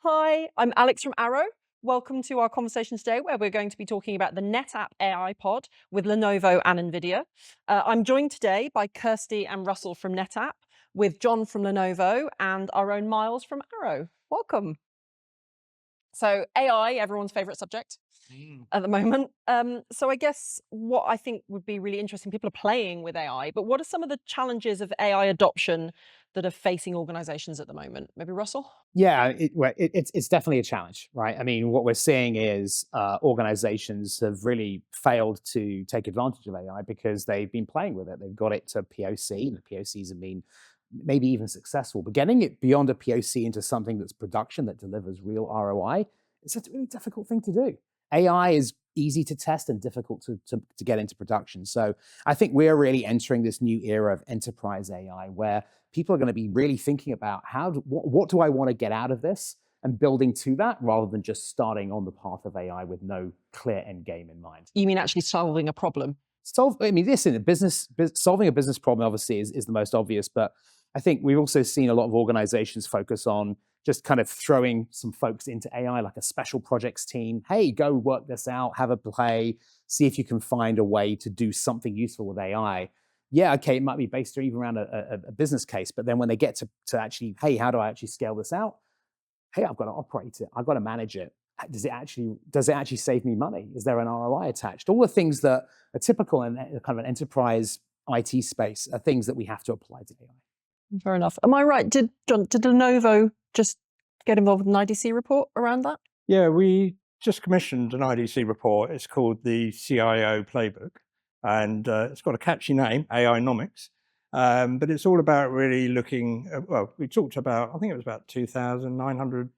Hi, I'm Alex from Arrow. Welcome to our conversation today, where we're going to be talking about the NetApp AIPod with Lenovo and NVIDIA. I'm joined today by Kirsty and Russell from NetApp, with John from Lenovo and our own Miles from Arrow. Welcome. So AI, everyone's favorite subject at the moment. So I guess what I think would be really interesting, people are playing with AI, but what are some of the challenges of AI adoption that are facing organizations at the moment? Maybe Russell? Yeah, it's definitely a challenge, right? I mean, what we're seeing is organizations have really failed to take advantage of AI because they've been playing with it. They've got it to POC, and the POCs have been maybe even successful. But getting it beyond a POC into something that's production that delivers real ROI, it's a really difficult thing to do. AI is easy to test and difficult to get into production. So I think we're really entering this new era of enterprise AI where people are going to be really thinking about what do I want to get out of this and building to that rather than just starting on the path of AI with no clear end game in mind. You mean actually solving a problem? This in a solving a business problem obviously is the most obvious, but I think we've also seen a lot of organizations focus on just kind of throwing some folks into AI, like a special projects team. Hey, go work this out, have a play, see if you can find a way to do something useful with AI. Yeah, okay, it might be based even around a business case, but then when they get to actually, hey, how do I actually scale this out? Hey, I've got to operate it. I've got to manage it. Does it actually save me money? Is there an ROI attached? All the things that are typical in kind of an enterprise IT space are things that we have to apply to AI. Fair enough. Am I right? Did Lenovo just get involved with an IDC report around that? Yeah, we just commissioned an IDC report. It's called the CIO Playbook, and it's got a catchy name, AInomics. But it's all about really looking at, well, we talked about, I think it was about 2,900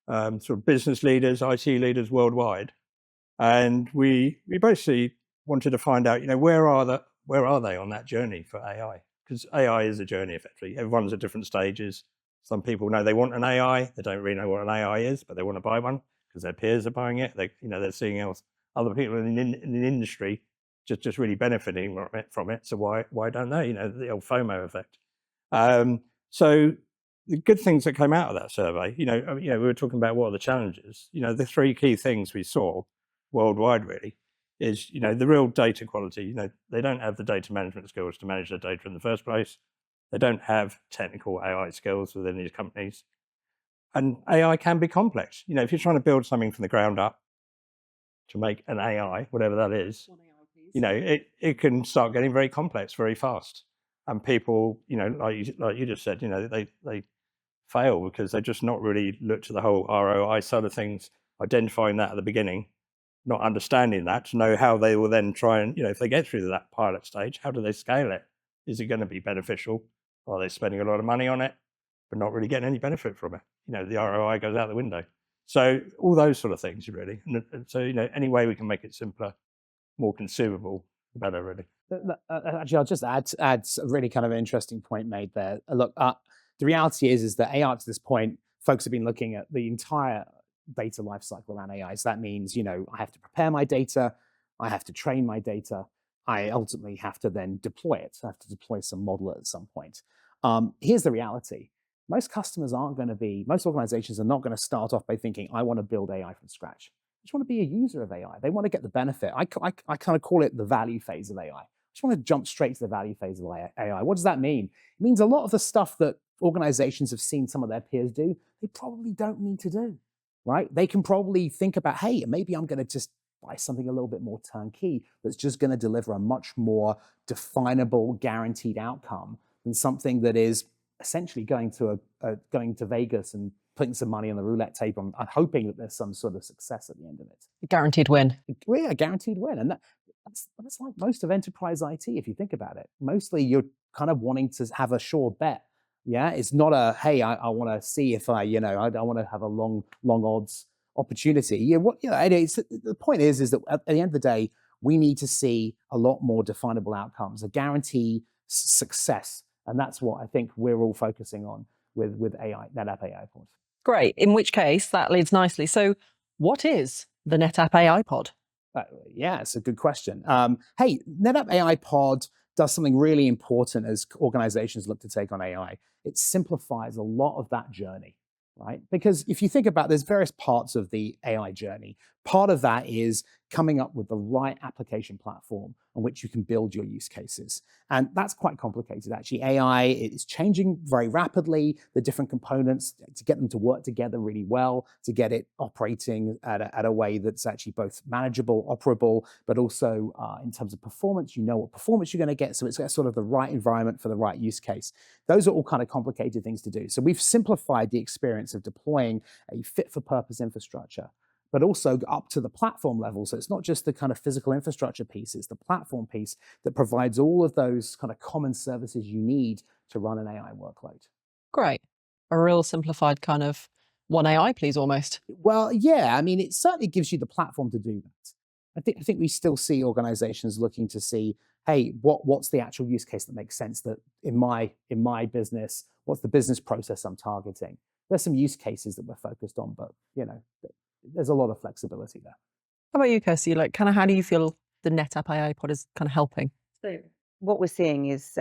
sort of business leaders, IT leaders worldwide. And we basically wanted to find out, where are they on that journey for AI? Because AI is a journey, effectively. Everyone's at different stages. Some people know they want an AI. They don't really know what an AI is, but they want to buy one because their peers are buying it. They're seeing other people in the industry just really benefiting from it. So why don't they? The old FOMO effect. So the good things that came out of that survey, we were talking about what are the challenges. The three key things we saw worldwide really is, the real data quality. They don't have the data management skills to manage their data in the first place. They don't have technical AI skills within these companies. And AI can be complex. If you're trying to build something from the ground up to make an AI, whatever that is, it can start getting very complex very fast. And people, like you just said, they fail because they're just not really looked at the whole ROI side of things, identifying that at the beginning, not understanding that to know how they will then try and, if they get through that pilot stage, how do they scale it? Is it going to be beneficial? Are they spending a lot of money on it, but not really getting any benefit from it? The ROI goes out the window. So all those sort of things, really. And so, any way we can make it simpler, more consumable, the better, really. Actually, I'll just add a really kind of interesting point made there. Look, the reality is that AI up to this point, folks have been looking at the entire data lifecycle around AI. So that means, I have to prepare my data, I have to train my data, I ultimately have to then deploy it. I have to deploy some model at some point. Here's the reality. Most organizations are not going to start off by thinking, I want to build AI from scratch. They just want to be a user of AI. They want to get the benefit. I kind of call it the value phase of AI. I just want to jump straight to the value phase of AI. What does that mean? It means a lot of the stuff that organizations have seen some of their peers do, they probably don't need to do, right? They can probably think about, hey, maybe I'm going to just buy something a little bit more turnkey that's just going to deliver a much more definable, guaranteed outcome than something that is essentially going to Vegas and putting some money on the roulette table and hoping that there's some sort of success at the end of it. A guaranteed win. Yeah, a guaranteed win. And that's like most of enterprise IT, if you think about it. Mostly you're kind of wanting to have a sure bet. Yeah, it's not a, hey, I want to see if I want to have a long odds opportunity. The point is that at the end of the day, we need to see a lot more definable outcomes, a guarantee success. And that's what I think we're all focusing on with AI, NetApp AIPod. Great. In which case, that leads nicely. So what is the NetApp AIPod? Yeah, it's a good question. Hey, NetApp AIPod does something really important as organizations look to take on AI. It simplifies a lot of that journey. right? Because if you think about, there's various parts of the AI journey. Part of that is coming up with the right application platform on which you can build your use cases. And that's quite complicated, actually. AI is changing very rapidly, the different components, to get them to work together really well, to get it operating at a way that's actually both manageable, operable, but also in terms of performance, you know what performance you're going to get. So it's sort of the right environment for the right use case. Those are all kind of complicated things to do. So we've simplified the experience of deploying a fit for purpose infrastructure, but also up to the platform level. So it's not just the kind of physical infrastructure piece, it's the platform piece that provides all of those kind of common services you need to run an AI workload. Great. A real simplified kind of one AI, please, almost. Well, yeah, I mean, it certainly gives you the platform to do that. I think we still see organizations looking to see, hey, what's the actual use case that makes sense that in my business, what's the business process I'm targeting? There's some use cases that we're focused on, but there's a lot of flexibility there. How about you, Kirsty? Like, kind of, how do you feel the NetApp AIPod is kind of helping? So what we're seeing is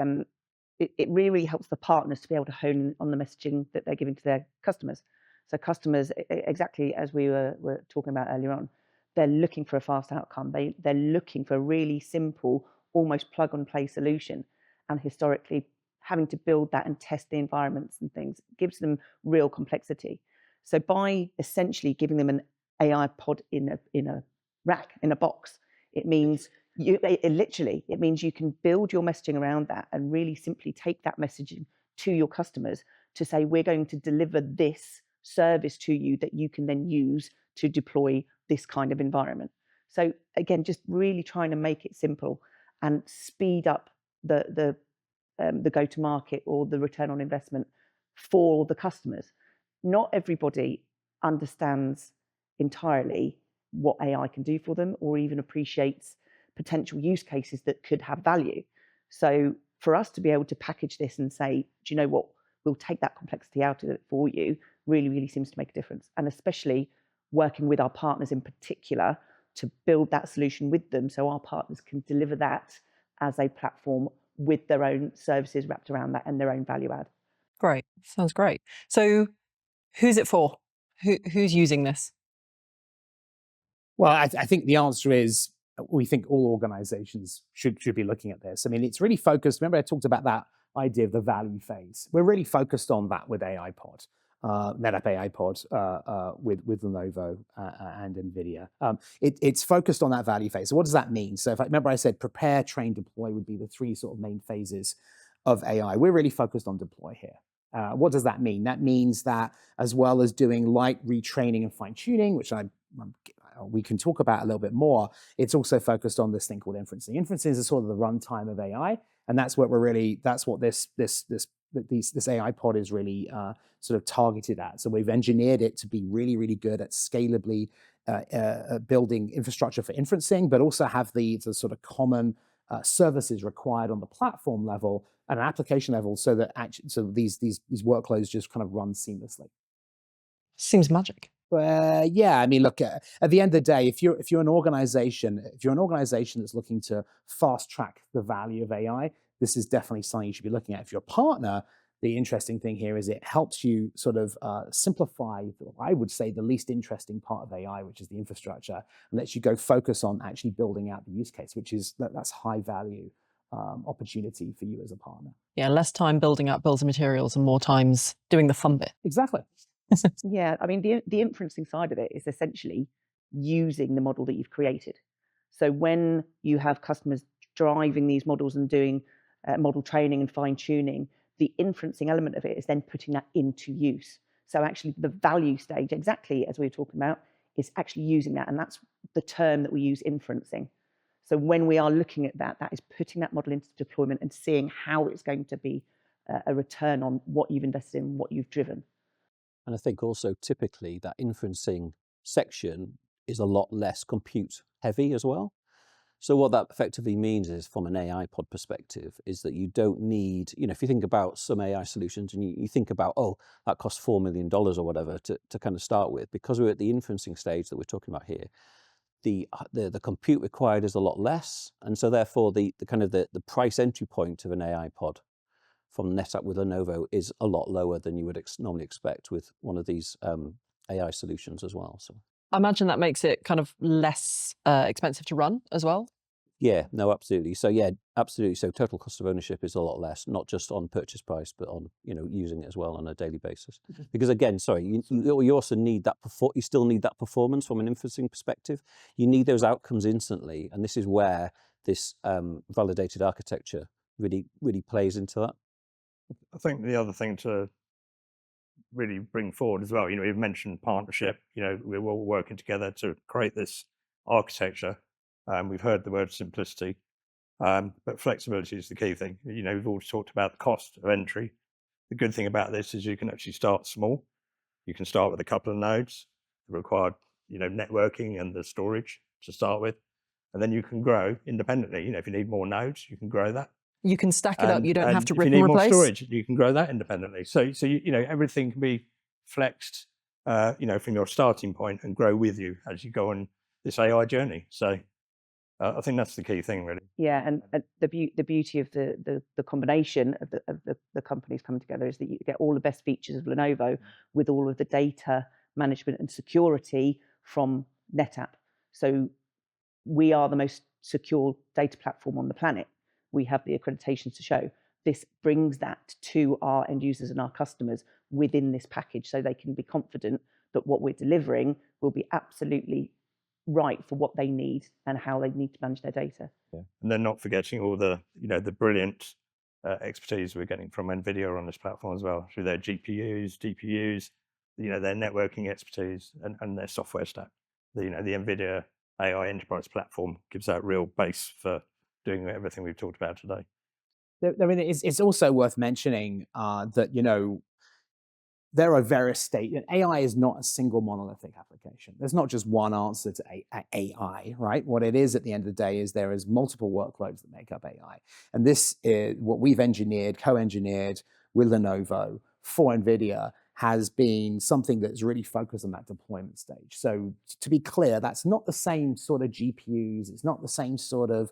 it really helps the partners to be able to hone in on the messaging that they're giving to their customers. So customers, exactly as we were talking about earlier on, they're looking for a fast outcome. They're looking for a really simple, almost plug-and-play solution. And historically, having to build that and test the environments and things gives them real complexity. So by essentially giving them an AI pod in a rack, in a box, it means it means you can build your messaging around that and really simply take that messaging to your customers to say, we're going to deliver this service to you that you can then use to deploy this kind of environment. So again, just really trying to make it simple and speed up the go-to-market or the return on investment for the customers. Not everybody understands entirely what AI can do for them or even appreciates potential use cases that could have value. So for us to be able to package this and say, do you know what, we'll take that complexity out of it for you, really, really seems to make a difference. And especially working with our partners in particular to build that solution with them so our partners can deliver that as a platform with their own services wrapped around that and their own value add. Great. Sounds great. So who's it for? Who's using this? Well, I think the answer is we think all organizations should be looking at this. I mean, it's really focused. Remember, I talked about that idea of the value phase. We're really focused on that with AIPod, NetApp AIPod with Lenovo and NVIDIA. It's focused on that value phase. So what does that mean? So if I remember, I said prepare, train, deploy would be the three sort of main phases of AI. We're really focused on deploy here. What does that mean? That means that as well as doing light retraining and fine tuning, which we can talk about a little bit more, it's also focused on this thing called inferencing. Inferencing is sort of the runtime of AI, and that's what this AI pod is really sort of targeted at. So we've engineered it to be really, really good at scalably building infrastructure for inferencing, but also have the sort of common services required on the platform level and an application level, so that these workloads just kind of run seamlessly. Seems magic. Yeah, I mean, look, at the end of the day, if you're an organization that's looking to fast track the value of AI, this is definitely something you should be looking at. If you're a partner, the interesting thing here is it helps you sort of simplify, I would say, the least interesting part of AI, which is the infrastructure, and lets you go focus on actually building out the use case, which is that's high value opportunity for you as a partner. Yeah, less time building out bills and materials and more times doing the fun bit. Exactly. Yeah, I mean, the inferencing side of it is essentially using the model that you've created. So when you have customers driving these models and doing model training and fine tuning, the inferencing element of it is then putting that into use. So actually the value stage, exactly as we were talking about, is actually using that. And that's the term that we use, inferencing. So when we are looking at that, that is putting that model into deployment and seeing how it's going to be a return on what you've invested in, what you've driven. And I think also typically that inferencing section is a lot less compute heavy as well. So what that effectively means is, from an AI pod perspective, is that you don't need, if you think about some AI solutions and you think about, oh, that costs $4 million or whatever to kind of start with, because we're at the inferencing stage that we're talking about here, the compute required is a lot less. And so therefore the kind of the price entry point of an AI pod from NetApp with Lenovo is a lot lower than you would normally expect with one of these AI solutions as well. So I imagine that makes it kind of less expensive to run as well. yeah, no, absolutely. So yeah, absolutely. So total cost of ownership is a lot less, not just on purchase price, but on using it as well on a daily basis. Because again, sorry, you also need that. You still need that performance from an inferencing perspective. You need those outcomes instantly, and this is where this validated architecture really plays into that. I think the other thing to really bring forward as well, you've mentioned partnership. We're all working together to create this architecture. We've heard the word simplicity, but flexibility is the key thing. We've always talked about the cost of entry. The good thing about this is you can actually start small. You can start with a couple of nodes, the required, networking and the storage to start with, and then you can grow independently. If you need more nodes, you can grow that. You can stack it up. You don't have to if rip you and need more replace. storage, you can grow that independently. So everything can be flexed, from your starting point and grow with you as you go on this AI journey. So I think that's the key thing, really. Yeah, and the beauty of the combination of the companies coming together is that you get all the best features of Lenovo with all of the data management and security from NetApp. So we are the most secure data platform on the planet. We have the accreditations to show. This brings that to our end users and our customers within this package, so they can be confident that what we're delivering will be absolutely right for what they need and how they need to manage their data. Yeah. And then not forgetting all the the brilliant expertise we're getting from NVIDIA on this platform as well, through their GPUs, DPUs, their networking expertise and their software stack. The NVIDIA AI enterprise platform gives that real base for doing everything we've talked about today. I mean, it's also worth mentioning that there are various states. AI is not a single monolithic application. There's not just one answer to AI, right? What it is at the end of the day is there is multiple workloads that make up AI. And this is what we've co-engineered with Lenovo for NVIDIA has been something that's really focused on that deployment stage. So to be clear, that's not the same sort of GPUs. It's not the same sort of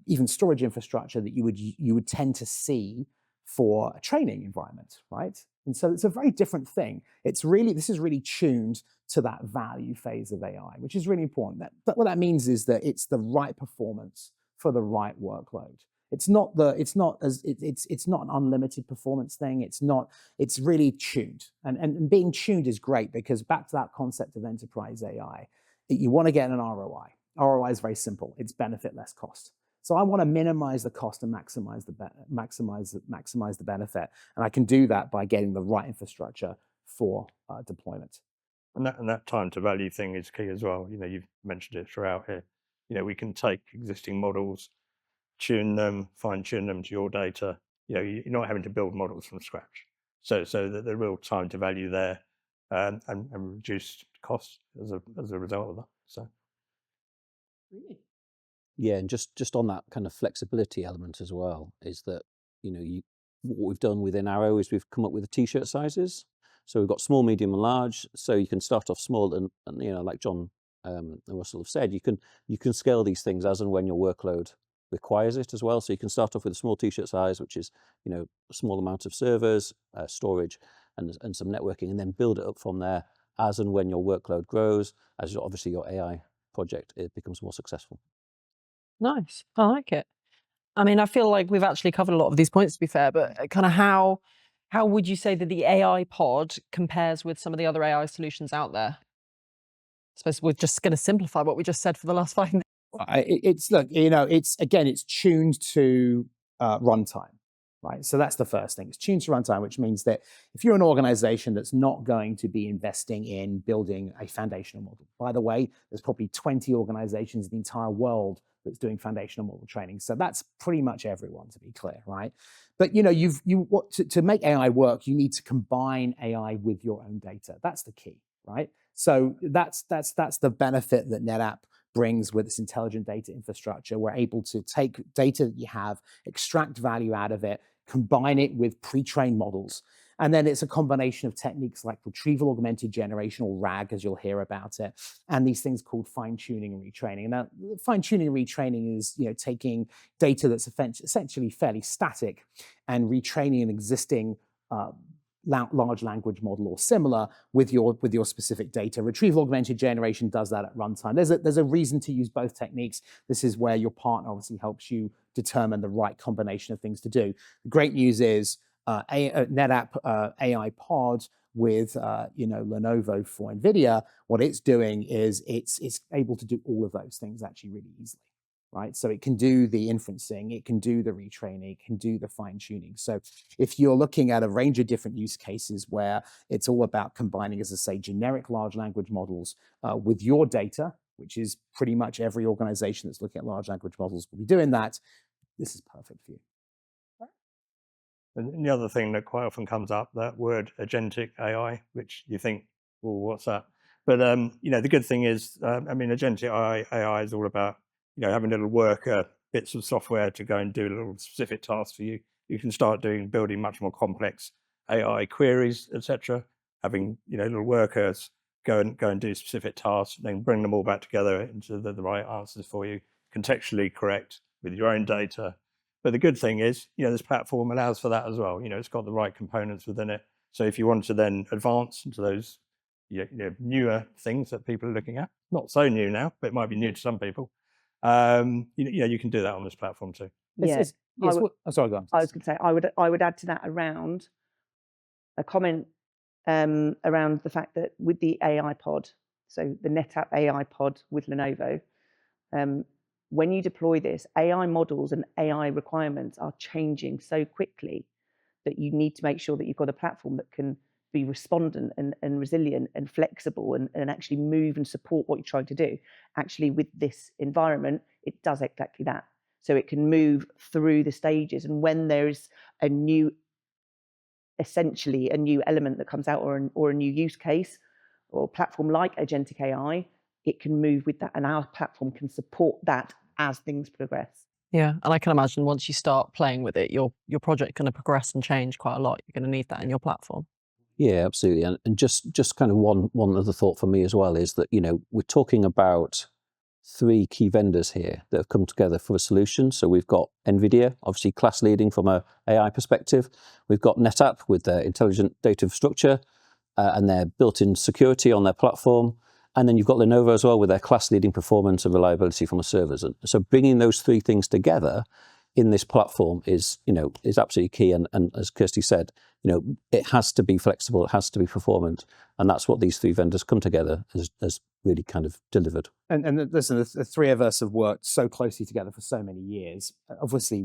even storage infrastructure that you would tend to see for a training environment, right? And so it's a very different thing. This is really tuned to that value phase of AI, which is really important. What that means is that it's the right performance for the right workload. It's not an unlimited performance thing. It's really tuned. And being tuned is great, because back to that concept of enterprise AI, you want to get an ROI. ROI is very simple. It's benefit less cost. So I want to minimize the cost and maximize the benefit, and I can do that by getting the right infrastructure for deployment. And that time to value thing is key as well. You've mentioned it throughout here. We can take existing models, tune them, fine tune them to your data. You're not having to build models from scratch. So the real time to value there, and reduced costs as a result of that. So. Really? Yeah, and just on that kind of flexibility element as well, is that what we've done within Arrow is we've come up with the t-shirt sizes. So we've got small, medium, and large. So you can start off small, and like John and Russell have said, you can scale these things as and when your workload requires it as well. So you can start off with a small t-shirt size, which is a small amount of servers, storage, and some networking, and then build it up from there as and when your workload grows, as obviously your AI project it becomes more successful. Nice. I like it. I mean, I feel like we've actually covered a lot of these points, to be fair, but kind of how would you say that the AI pod compares with some of the other AI solutions out there? I suppose we're just going to simplify what we just said for the last 5 minutes. It's tuned to runtime, right? So that's the first thing. It's tuned to runtime, which means that if you're an organization that's not going to be investing in building a foundational model, by the way, there's probably 20 organizations in the entire world that's doing foundational model training. So that's pretty much everyone, to be clear, right? But to make AI work, you need to combine AI with your own data. That's the key, right? So that's the benefit that NetApp brings with this intelligent data infrastructure. We're able to take data that you have, extract value out of it, combine it with pre-trained models, And then it's a combination of techniques like retrieval augmented generation, or RAG, as you'll hear about it, and these things called fine-tuning and retraining. Now, fine-tuning and retraining is, taking data that's essentially fairly static and retraining an existing large language model or similar with your specific data. Retrieval augmented generation does that at runtime. There's a reason to use both techniques. This is where your partner obviously helps you determine the right combination of things to do. The great news is NetApp AIPod with Lenovo for NVIDIA. What it's doing is it's able to do all of those things actually really easily. Right, so it can do the inferencing, it can do the retraining, it can do the fine tuning. So if you're looking at a range of different use cases where it's all about combining, as I say, generic large language models with your data, which is pretty much every organization that's looking at large language models will be doing that, this is perfect for you. And the other thing that quite often comes up, that word agentic AI, which you think, well, what's that? But the good thing is, agentic AI is all about having little worker bits of software to go and do little specific tasks for you. You can start building much more complex AI queries, etc. Having little workers go and do specific tasks, then bring them all back together into the right answers for you, contextually correct with your own data. But the good thing is, this platform allows for that as well. It's got the right components within it. So if you want to then advance into those newer things that people are looking at, not so new now, but it might be new to some people. You can do that on this platform too. Sorry, go on. I was going to say I would add to that around a comment around the fact that with the AIPod, so the NetApp AIPod with Lenovo, when you deploy this, AI models and AI requirements are changing so quickly that you need to make sure that you've got a platform that can be respondent and resilient and flexible and actually move and support what you're trying to do. Actually, with this environment, it does exactly that. So it can move through the stages, and when there's essentially a new element that comes out or a new use case or platform like agentic AI, it can move with that, and our platform can support that as things progress. Yeah, and I can imagine once you start playing with it, your project going to progress and change quite a lot. You're going to need that in your platform. Yeah, absolutely. And just kind of one other thought for me as well is that, we're talking about 3 key vendors here that have come together for a solution. So we've got NVIDIA, obviously class leading from an AI perspective. We've got NetApp with their intelligent data infrastructure and their built-in security on their platform. And then you've got Lenovo as well with their class leading performance and reliability from the servers. And so bringing those 3 things together in this platform is absolutely key. And as Kirsty said, it has to be flexible, it has to be performant. And that's what these 3 vendors come together as really kind of delivered. And listen, the 3 of us have worked so closely together for so many years, obviously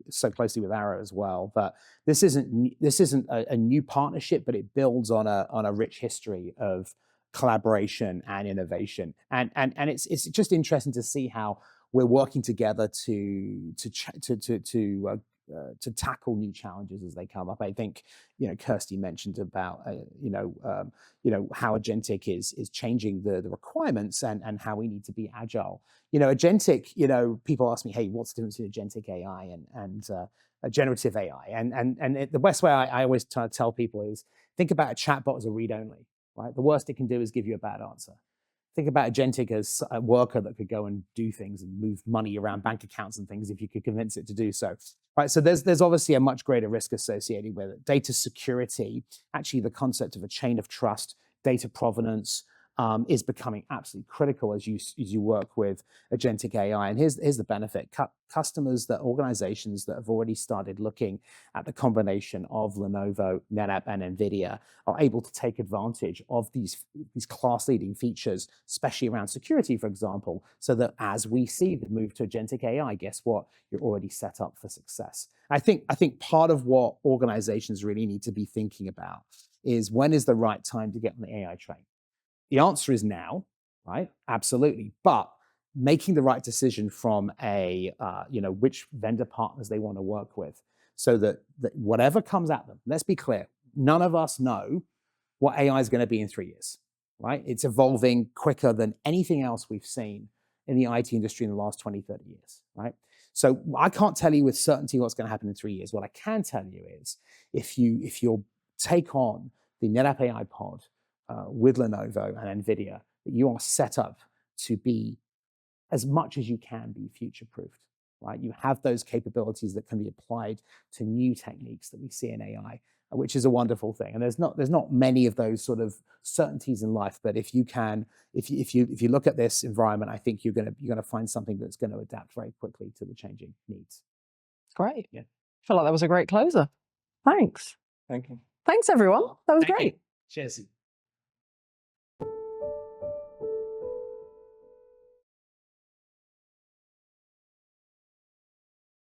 so closely with Arrow as well. But this isn't a new partnership, but it builds on a rich history of collaboration and innovation. And it's just interesting to see how we're working together to tackle new challenges as they come up. I think Kirsty mentioned about how agentic is changing the requirements and how we need to be agile. Agentic. People ask me, hey, what's the difference between agentic AI and generative AI? And the best way I always try to tell people is think about a chatbot as a read only. Right, the worst it can do is give you a bad answer. Think about agentic as a worker that could go and do things and move money around bank accounts and things if you could convince it to do so. Right, so there's obviously a much greater risk associated with it. Data security, actually the concept of a chain of trust, data provenance, is becoming absolutely critical as you work with agentic AI. And here's the benefit. Customers, organizations that have already started looking at the combination of Lenovo, NetApp, and NVIDIA are able to take advantage of these class-leading features, especially around security, for example, so that as we see the move to agentic AI, guess what? You're already set up for success. I think part of what organizations really need to be thinking about is when is the right time to get on the AI train? The answer is now, right? Absolutely. But making the right decision from which vendor partners they want to work with so that whatever comes at them, let's be clear, none of us know what AI is going to be in 3 years, right? It's evolving quicker than anything else we've seen in the IT industry in the last 20, 30 years, right? So I can't tell you with certainty what's going to happen in 3 years. What I can tell you is if you're take on the NetApp AIPod with Lenovo and NVIDIA, that you are set up to be, as much as you can, be future-proofed, right? You have those capabilities that can be applied to new techniques that we see in AI, which is a wonderful thing. And there's not many of those sort of certainties in life, but if you look at this environment, I think you're gonna find something that's going to adapt very quickly to the changing needs. Great. Yeah. I feel like that was a great closer. Thanks. Thank you. Thanks, everyone. That was Thank you. great. Cheers.